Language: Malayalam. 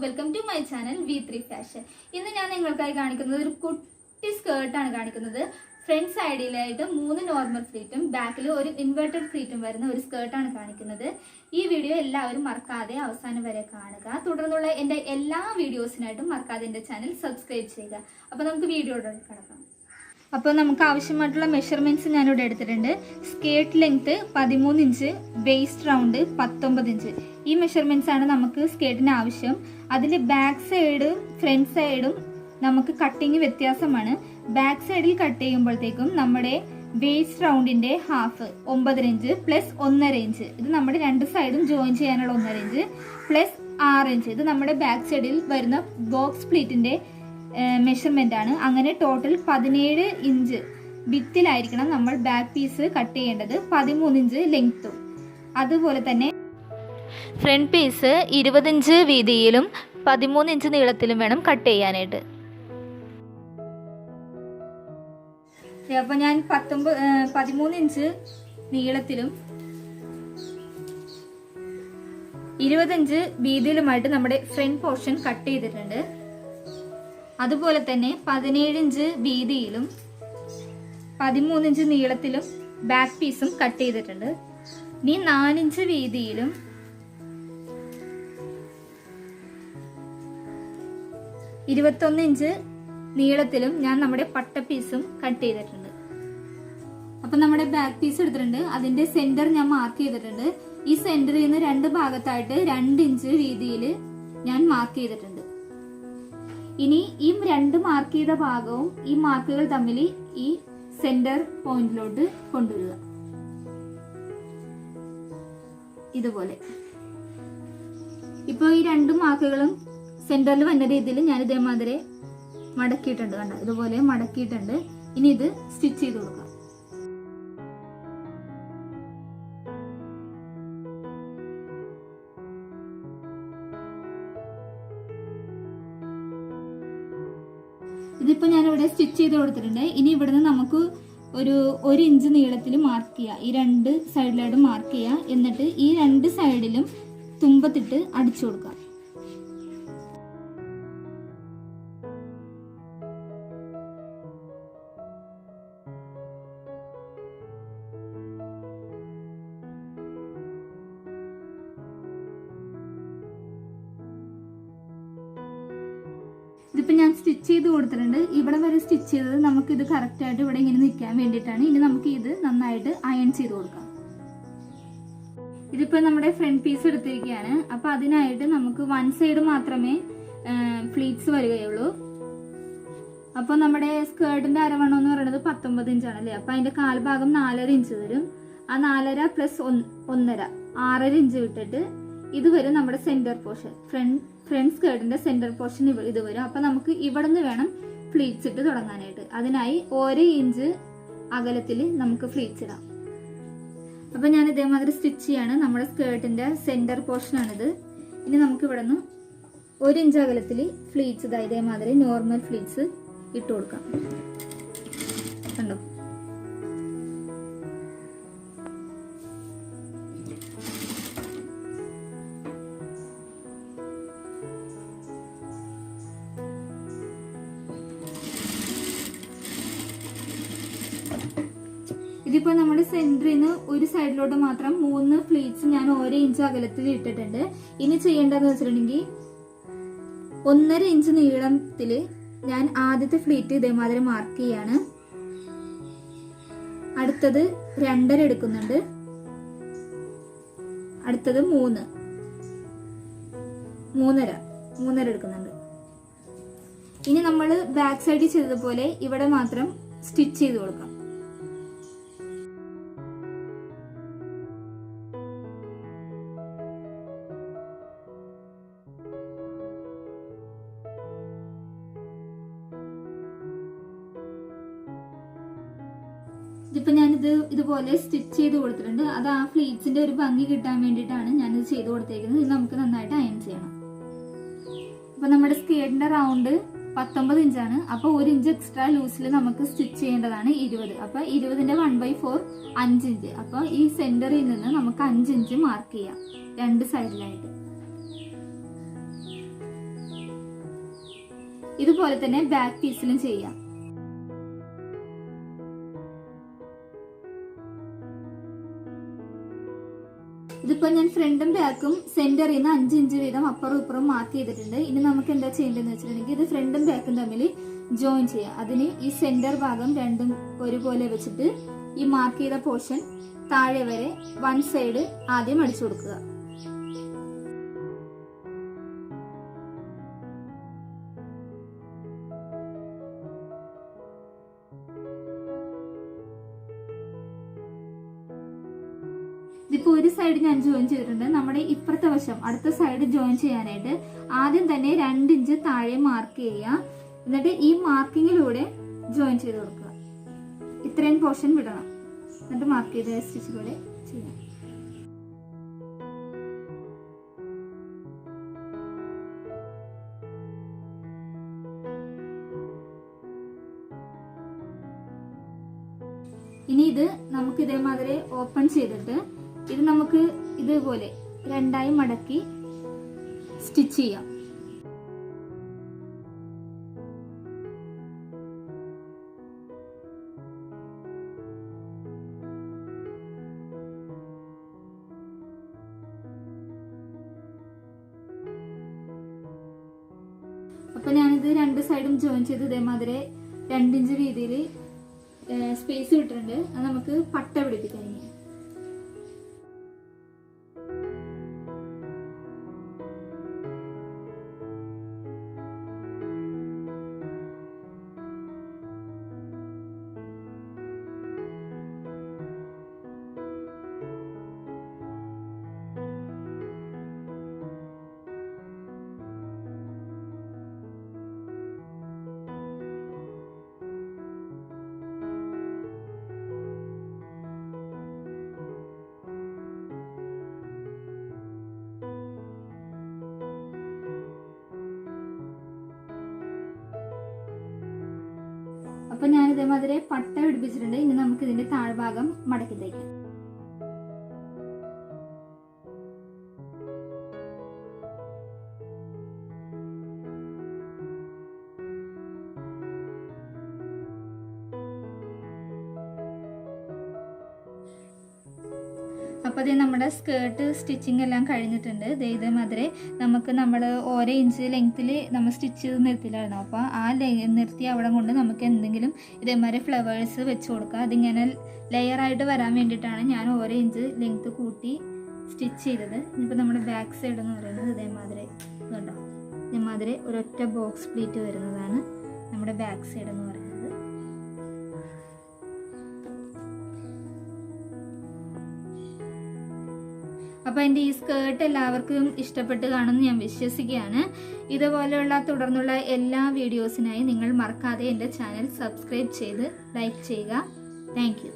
Welcome to my channel V3 fashion. ഇന്ന് ഞാൻ നിങ്ങൾക്കായി കാണിക്കുന്നത് ഒരു കുട്ടി സ്കേർട്ടാണ് കാണിക്കുന്നത്. ഫ്രണ്ട് സൈഡിലായിട്ട് 3 നോർമൽ ഫ്ലീറ്റും ബാക്കിൽ ഒരു ഇൻവേർട്ടഡ് ഫ്ലീറ്റും വരുന്ന ഒരു സ്കേർട്ടാണ് കാണിക്കുന്നത്. ഈ വീഡിയോ എല്ലാവരും മറക്കാതെ അവസാനം വരെ കാണുക. തുടർന്നുള്ള എൻ്റെ എല്ലാ വീഡിയോസിനായിട്ടും മറക്കാതെ എൻ്റെ ചാനൽ സബ്സ്ക്രൈബ് ചെയ്യുക. അപ്പോൾ നമുക്ക് വീഡിയോയുടെ കിടക്കാം. അപ്പോൾ നമുക്ക് ആവശ്യമായിട്ടുള്ള മെഷർമെൻറ്റ്സ് ഞാനിവിടെ എടുത്തിട്ടുണ്ട്. Skirt length 13 inch, waste round 19 inch. ഈ മെഷർമെൻറ്റ്സ് ആണ് നമുക്ക് സ്കേർട്ടിന് ആവശ്യം. അതിൽ ബാക്ക് സൈഡും ഫ്രണ്ട് സൈഡും നമുക്ക് കട്ടിങ് വ്യത്യാസമാണ്. ബാക്ക് സൈഡിൽ കട്ട് ചെയ്യുമ്പോഴത്തേക്കും നമ്മുടെ വേസ്റ്റ് റൗണ്ടിൻ്റെ ഹാഫ് 9 ഇഞ്ച് പ്ലസ് 1.5 ഇഞ്ച്. ഇത് നമ്മുടെ രണ്ട് സൈഡും ജോയിൻ ചെയ്യാനുള്ള 1.5 ഇഞ്ച് പ്ലസ് 6 ഇഞ്ച്. ഇത് നമ്മുടെ ബാക്ക് സൈഡിൽ വരുന്ന ബോക്സ് പ്ലീറ്റിൻ്റെ മെഷർമെൻ്റ് ആണ്. അങ്ങനെ ടോട്ടൽ 17 ഇഞ്ച് വിത്തിലായിരിക്കണം നമ്മൾ ബാക്ക് പീസ് കട്ട് ചെയ്യേണ്ടത്. 13 ഇഞ്ച് ലെങ്ത്തും. അതുപോലെ തന്നെ ഫ്രണ്ട് പീസ് 20 ഇഞ്ച് വീതിയിലും 13 ഇഞ്ച് നീളത്തിലും വേണം കട്ട് ചെയ്യാനായിട്ട്. അപ്പോൾ ഞാൻ 13 ഇഞ്ച് നീളത്തിലും 20 ഇഞ്ച് വീതിയിലുമായിട്ട് നമ്മുടെ ഫ്രണ്ട് പോർഷൻ കട്ട് ചെയ്തിട്ടുണ്ട്. അതുപോലെ തന്നെ 17 ഇഞ്ച് വീതിയിലും 13 ഇഞ്ച് നീളത്തിലും ബാക്ക് പീസും കട്ട് ചെയ്തിട്ടുണ്ട്. ഇനി 4 ഇഞ്ച് വീതിയിലും 21 ഇഞ്ച് നീളത്തിലും ഞാൻ നമ്മുടെ പട്ട പീസും കട്ട് ചെയ്തിട്ടുണ്ട്. അപ്പൊ നമ്മുടെ ബാക്ക് പീസ് എടുത്തിട്ടുണ്ട്. അതിന്റെ സെന്റർ ഞാൻ മാർക്ക് ചെയ്തിട്ടുണ്ട്. ഈ സെന്ററിൽ നിന്ന് 2 ഭാഗത്തായിട്ട് 2 ഇഞ്ച് വീതിയിൽ ഞാൻ മാർക്ക് ചെയ്തിട്ടുണ്ട്. ഇനി ഈ 2 മാർക്ക് ചെയ്ത ഭാഗവും ഈ മാർക്കുകൾ തമ്മിൽ ഈ സെന്റർ പോയിന്റിലോട്ട് കൊണ്ടുവരിക. ഇതുപോലെ ഇപ്പൊ ഈ 2 മാർക്കുകളും സെന്ററിൽ വന്ന രീതിയിൽ ഞാൻ ഇതേമാതിരി മടക്കിയിട്ടുണ്ട്. കണ്ടോ, ഇതുപോലെ മടക്കിയിട്ടുണ്ട്. ഇനി ഇത് സ്റ്റിച്ച് ചെയ്ത് കൊടുക്കാം. ഇതിപ്പോ ഞാനിവിടെ സ്റ്റിച്ച് ചെയ്ത് കൊടുത്തിട്ടുണ്ട്. ഇനി ഇവിടുന്ന് നമുക്ക് ഒരു 1 ഇഞ്ച് നീളത്തിൽ മാർക്ക് ചെയ്യുക. ഈ 2 സൈഡിലായിട്ട് മാർക്ക് ചെയ്യുക. എന്നിട്ട് ഈ 2 സൈഡിലും തുമ്പത്തിട്ട് അടിച്ചു കൊടുക്കുക. ഇതിപ്പോൾ ഞാൻ സ്റ്റിച്ച് ചെയ്ത് കൊടുത്തിട്ടുണ്ട്. ഇവിടെ വരെ സ്റ്റിച്ച് ചെയ്തത് നമുക്കിത് കറക്റ്റായിട്ട് ഇവിടെ ഇങ്ങനെ നിൽക്കാൻ വേണ്ടിയിട്ടാണ്. ഇനി നമുക്ക് ഇത് നന്നായിട്ട് അയൺ ചെയ്ത് കൊടുക്കാം. ഇതിപ്പോൾ നമ്മുടെ ഫ്രണ്ട് പീസ് എടുത്തിരിക്കുകയാണ്. അപ്പോൾ അതിനായിട്ട് നമുക്ക് 1 സൈഡ് മാത്രമേ ഫ്ലീറ്റ്സ് വരികയുള്ളൂ. അപ്പോൾ നമ്മുടെ സ്കേർട്ടിൻ്റെ അരവണ്ണം എന്ന് പറയുന്നത് 19 ഇഞ്ചാണല്ലേ. അപ്പോൾ അതിൻ്റെ കാൽഭാഗം 4.5 ഇഞ്ച് വരും. ആ 4.5 പ്ലസ് 1.5 6.5 ഇഞ്ച് വിട്ടിട്ട് ഇത് വരും നമ്മുടെ സെൻറ്റർ പോർഷൻ. ഫ്രണ്ട് സ്കേർട്ടിന്റെ സെന്റർ പോർഷൻ ഇത് വരും. അപ്പൊ നമുക്ക് ഇവിടെ നിന്ന് വേണം ഫ്ലീറ്റ്സ് ഇട്ട് തുടങ്ങാനായിട്ട്. അതിനായി 1 ഇഞ്ച് അകലത്തിൽ നമുക്ക് ഫ്ലീറ്റ്സ് ഇടാം. അപ്പൊ ഞാൻ ഇതേമാതിരി സ്റ്റിച്ച് ചെയ്യാണ്. നമ്മുടെ സ്കേർട്ടിന്റെ സെന്റർ പോർഷൻ ആണിത്. ഇനി നമുക്ക് ഇവിടെ നിന്ന് 1 ഇഞ്ച് അകലത്തിൽ ഫ്ലീറ്റ്സ് ഇതേമാതിരി നോർമൽ ഫ്ലീറ്റ്സ് ഇട്ട് കൊടുക്കാം. കണ്ടോ, ഇതിപ്പോ നമ്മുടെ സെന്ററിൽ നിന്ന് ഒരു സൈഡിലോട്ട് മാത്രം 3 ഫ്ലീറ്റ്സ് ഞാൻ 1 ഇഞ്ച് അകലത്തിൽ ഇട്ടിട്ടുണ്ട്. ഇനി ചെയ്യേണ്ടതെന്ന് വെച്ചിട്ടുണ്ടെങ്കിൽ 1.5 ഇഞ്ച് നീളത്തിൽ ഞാൻ ആദ്യത്തെ ഫ്ലീറ്റ് ഇതേമാതിരി മാർക്ക് ചെയ്യാണ്. അടുത്തത് 2.5 എടുക്കുന്നുണ്ട്. അടുത്തത് 3.5 എടുക്കുന്നുണ്ട്. ഇനി നമ്മൾ ബാക്ക് സൈഡിൽ ചെയ്തതുപോലെ ഇവിടെ മാത്രം സ്റ്റിച്ച് ചെയ്ത് കൊടുക്കാം. ഇതിപ്പോൾ ഞാനിത് ഇതുപോലെ സ്റ്റിച്ച് ചെയ്ത് കൊടുത്തിട്ടുണ്ട്. അത് ആ ഫ്ലീറ്റ്സിന്റെ ഒരു ഭംഗി കിട്ടാൻ വേണ്ടിയിട്ടാണ് ഞാനിത് ചെയ്ത് കൊടുത്തേക്കുന്നത്. ഇത് നമുക്ക് നന്നായിട്ട് അയൺ ചെയ്യണം. അപ്പോൾ നമ്മുടെ സ്കേർട്ടിന്റെ റൗണ്ട് 19 ഇഞ്ചാണ്. അപ്പോൾ 1 ഇഞ്ച് എക്സ്ട്രാ ലൂസിൽ നമുക്ക് സ്റ്റിച്ച് ചെയ്യേണ്ടതാണ് 20. അപ്പോൾ 20ന്റെ 1/4 5 ഇഞ്ച്. അപ്പോൾ ഈ സെന്ററിൽ നിന്ന് നമുക്ക് 5 ഇഞ്ച് മാർക്ക് ചെയ്യാം 2 സൈഡിലായിട്ട്. ഇതുപോലെ തന്നെ ബാക്ക് പീസിലും ചെയ്യാം. ഇതിപ്പോ ഞാൻ ഫ്രണ്ടും ബാക്കും സെന്ററിൽ നിന്ന് 5 ഇഞ്ച് വീതം അപ്പുറം ഇപ്പുറം മാർക്ക് ചെയ്തിട്ടുണ്ട്. ഇനി നമുക്ക് എന്താ ചെയ്യേണ്ടതെന്ന് വെച്ചിട്ടുണ്ടെങ്കിൽ ഇത് ഫ്രണ്ടും ബാക്കും തമ്മിൽ ജോയിൻ ചെയ്യാം. അതിന് ഈ സെന്റർ ഭാഗം രണ്ടും ഒരുപോലെ വെച്ചിട്ട് ഈ മാർക്ക് ചെയ്ത പോർഷൻ താഴെ വരെ വൺ സൈഡ് ആദ്യം അടിച്ചു കൊടുക്കുക. ഇതിപ്പോ ഒരു സൈഡ് ഞാൻ ജോയിൻ ചെയ്തിട്ടുണ്ട്. നമ്മുടെ ഇപ്പുറത്തെ വശം അടുത്ത സൈഡ് ജോയിൻ ചെയ്യാനായിട്ട് ആദ്യം തന്നെ 2 ഇഞ്ച് താഴെ മാർക്ക് ചെയ്യുക. എന്നിട്ട് ഈ മാർക്കിങ്ങിലൂടെ ജോയിൻ ചെയ്ത് കൊടുക്കുക. ഇത്രയും പോർഷൻ വിടണം. എന്നിട്ട് മാർക്ക് ചെയ്ത സ്റ്റിച്ചിലൂടെ ചെയ്യാം. ഇനി ഇത് നമുക്ക് ഇതേമാതിരി ഓപ്പൺ ചെയ്തിട്ട് ഇത് നമുക്ക് ഇതുപോലെ രണ്ടായി മടക്കി സ്റ്റിച്ച് ചെയ്യാം. അപ്പൊ ഞാനിത് 2 സൈഡും ജോയിൻ ചെയ്ത് ഇതേമാതിരി 2 ഇഞ്ച് വീതിയിൽ സ്പേസ് കിട്ടുന്നുണ്ട്. അത് നമുക്ക് പട്ട പിടിപ്പിക്കാം. ഇനി അപ്പൊ ഞാൻ ഇതേമാതിരി പട്ട പിടിപ്പിച്ചിട്ടുണ്ട്. ഇനി നമുക്ക് ഇതിന്റെ താഴ്ഭാഗം മടക്കി തയ്ക്കാം. അപ്പോൾ ഇത് നമ്മുടെ സ്കേർട്ട് സ്റ്റിച്ചിങ് എല്ലാം കഴിഞ്ഞിട്ടുണ്ട്. ഇതേമാതിരി നമുക്ക് നമ്മൾ ഓരോ ഇഞ്ച് ലെങ്ത്തിൽ നമ്മൾ സ്റ്റിച്ച് ചെയ്ത് നിർത്തിയില്ലായിരുന്നു. അപ്പോൾ ആ നിർത്തി അവിടെ കൊണ്ട് നമുക്ക് എന്തെങ്കിലും ഇതേമാതിരി ഫ്ലവേഴ്സ് വെച്ച് കൊടുക്കുക. അതിങ്ങനെ ലെയറായിട്ട് വരാൻ വേണ്ടിയിട്ടാണ് ഞാൻ ഓരോ ഇഞ്ച് ലെങ്ത്ത് കൂട്ടി സ്റ്റിച്ച് ചെയ്തത്. ഇപ്പോൾ നമ്മുടെ ബാക്ക് സൈഡ് എന്ന് പറയുന്നത് ഇതേമാതിരി കണ്ടോ, ഇതേമാതിരി ഒരൊറ്റ ബോക്സ് പ്ലീറ്റ് വരുന്നതാണ് നമ്മുടെ ബാക്ക് സൈഡ് എന്ന് പറയുന്നത്. അപ്പോൾ എൻ്റെ ഈ സ്കേർട്ട് എല്ലാവർക്കും ഇഷ്ടപ്പെട്ട് കാണുമെന്ന് ഞാൻ വിശ്വസിക്കുകയാണ്. ഇതുപോലെയുള്ള തുടർന്നുള്ള എല്ലാ വീഡിയോസിനായി നിങ്ങൾ മറക്കാതെ എൻ്റെ ചാനൽ സബ്സ്ക്രൈബ് ചെയ്ത് ലൈക്ക് ചെയ്യുക. Thank you.